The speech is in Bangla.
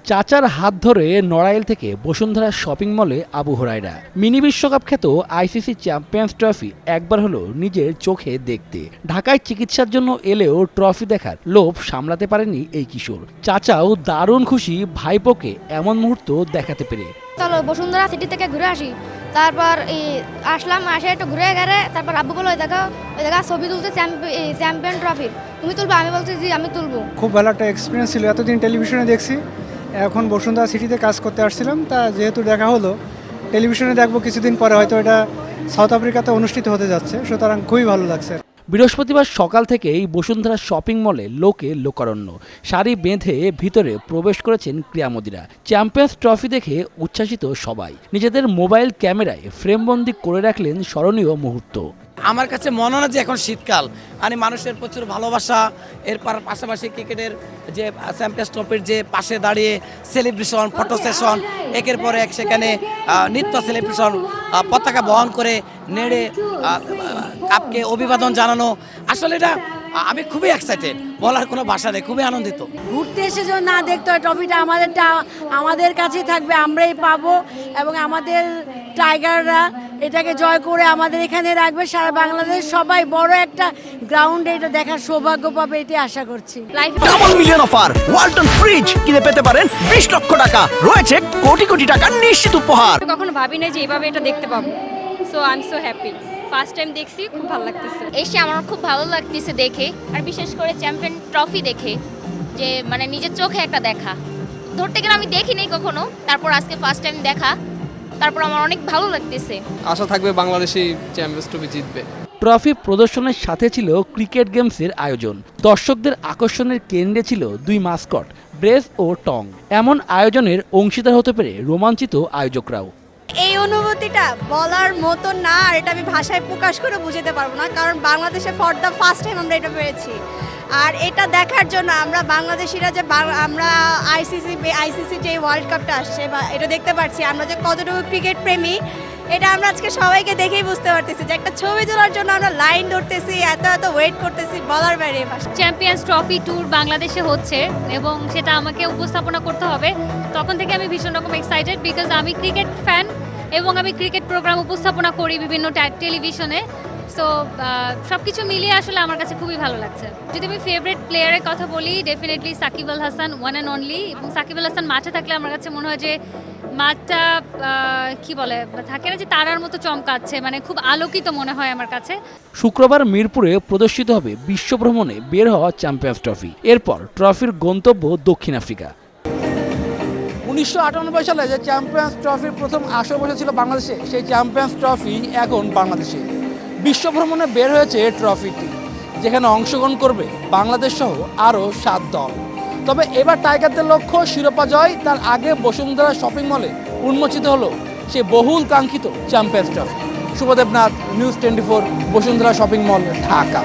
চাচার হাত ধরে নড়াইল থেকে বসুন্ধরা শপিং মলে আবু হুরায়রা মিনি বিশ্বকাপ খ্যাত আইসিসি চ্যাম্পিয়ন্স ট্রফি একবার হলো নিজের চোখে দেখতে। ঢাকায় চিকিৎসার জন্য এলেও ট্রফি দেখার লোভ সামলাতে পারেনি এই কিশোর। চাচাও দারুণ খুশি ভাইপোকে এমন মুহূর্ত দেখাতে পেরে। চলো বসুন্ধরা সিটি থেকে ঘুরে আসি। তারপর আসলাম, আসে একটু ঘুরে গেলে তারপর আব্বু বলো ওই দেখা ছবি তুলতে চ্যাম্পিয়ন ট্রফির, তুমি তুলবো? আমি বলছি জি আমি তুলবো। খুব ভালো একটা এক্সপিরিয়েন্স ছিল। এতদিন টেলিভিশনে দেখছি, এখন বসুন্ধরা সিটিতে কাজ করতে আসছিলাম, তা যেহেতু দেখা হলো, টেলিভিশনে দেখবো কিছুদিন পরে, হয়তো এটা সাউথ আফ্রিকাতে অনুষ্ঠিত হতে যাচ্ছে, সুতরাং খুবই ভালো লাগছে। বৃহস্পতিবার সকাল থেকেই বসুন্ধরা শপিং মলে লোকে লোকারণ্য। সারি বেঁধে ভিতরে প্রবেশ করেছেন ক্রীড়ামোদীরা। চ্যাম্পিয়ন্স ট্রফি দেখে উচ্ছ্বাসিত সবাই। নিজেদের মোবাইল ক্যামেরায় ফ্রেমবন্দি করে রাখলেন স্মরণীয় মুহূর্ত। আমার কাছে মনে হয় যে এখন শীতকাল, মানে মানুষের প্রচুর ভালোবাসা, এর পাশাপাশি ক্রিকেটের যে চ্যাম্পিয়ন্স ট্রফির যে পাশে দাঁড়িয়ে সেলিব্রেশন, ফটো সেশন, একের পর এক সেখানে নৃত্য সেলিব্রেশন, পতাকা বহন করে নেড়ে কাপকে অভিবাদন জানানো, আসলে এটা আমি খুবই এক্সাইটেড, বলার কোনো ভাষা নেই, খুবই আনন্দিত। ঘুরতে এসে যদি না দেখতে হয়, ট্রফিটা আমাদের কাছেই থাকবে, আমরাই পাবো এবং আমাদের টাইগাররা এটাকে জয় করে আমাদের এখানে রাখবে। সারা বাংলাদেশ সবাই বড় একটা গ্রাউন্ডে এটা দেখার সৌভাগ্য পাবে, এটি আশা করছি। Double million offer Walton fridge কিনে পেতে পারেন 20 লক্ষ টাকা, রয়েছে কোটি কোটি টাকার নিশ্চিত উপহার। কখনো ভাবি না যে এইভাবে এটা দেখতে পাবো, so I am so happy. First time দেখছি, খুব ভালো লাগতেছে। এসে আমার খুব ভালো লাগতেছে দেখে, আর বিশেষ করে চ্যাম্পিয়ন ট্রফি দেখে, যে মানে নিজের চোখে একটা দেখা। ধরতে গেলে আমি দেখিনি কখনো, তারপর আজকে ফার্স্ট টাইম দেখা, তারপর আমার অনেক ভালো লাগতেছে। আশা থাকবে বাংলাদেশই চ্যাম্পিয়ন্স ট্রফি জিতবে। ট্রফি প্রদর্শনের সাথে ছিল ক্রিকেট গেমসের আয়োজন। দর্শকদের আকর্ষণের কেন্দ্রে ছিল দুই মাস্কট ব্রেস ও টং। এমন আয়োজনের অংশীদার হতে পেরে রোমাঞ্চিত আয়োজকরাও। এই অনুভূতিটা বলার মতো না, আর এটা আমি ভাষায় প্রকাশ করে বুঝাতে পারবো না, কারণ বাংলাদেশে ফর দ্য ফার্স্ট টাইম আমরা এটা পেরেছি। আর এটা দেখার জন্য আমরা বাংলাদেশিরা যে আমরা আইসিসি যে ওয়ার্ল্ড কাপটা আসছে বা এটা দেখতে পাচ্ছি, আমরা যে কতটুকু ক্রিকেট প্রেমী, এটা আমরা আজকে সবাইকে দেখেই বুঝতে পারতেছি যে একটা ছবি তোলার জন্য আমরা লাইন ধরতেছি, এত ওয়েট করতেছি, বলার বাইরে। চ্যাম্পিয়ন্স ট্রফি ট্যুর বাংলাদেশে হচ্ছে এবং সেটা আমাকে উপস্থাপনা করতে হবে। তখন থেকে আমি ভীষণ রকম এক্সাইটেড, বিকজ আমি ক্রিকেট ফ্যান এবং আমি ক্রিকেট প্রোগ্রাম উপস্থাপনা করি বিভিন্ন টেলিভিশনে। সো সব কিছু মিলিয়ে আসলে আমার কাছে খুবই ভালো লাগছে। যদি আমি ফেভারিট প্লেয়ারের কথা বলি, definitely Shakib Al Hasan, one and only. এবং সাকিব আল হাসান মাঠে থাকলে আমার কাছে মনে হয় যে মাঠটা কি বলে থাকে না যে তারার মতো চমকাচ্ছে, মানে খুব আলোকিত মনে হয় আমার কাছে। শুক্রবার মিরপুরে প্রদর্শিত হবে বিশ্বভ্রমণে বের হওয়া চ্যাম্পিয়ন্স ট্রফি। এরপর ট্রফির গন্তব্য দক্ষিণ আফ্রিকা। 1998 সালে যে চ্যাম্পিয়ন্স ট্রফির প্রথম আসর বসেছিল বাংলাদেশে, সেই চ্যাম্পিয়ন্স ট্রফি এখন বাংলাদেশে। বিশ্বভ্রমণে বের হয়েছে ট্রফিটি, যেখানে অংশগ্রহণ করবে বাংলাদেশ সহ আরও 7 দল। তবে এবার টাইগারদের লক্ষ্য শিরোপা জয়। তার আগে বসুন্ধরা শপিং মলে উন্মোচিত হলো সে বহুল কাঙ্ক্ষিত champions trophy. Shubhadev Nath, news 24, Bashundhara shopping mall, Dhaka.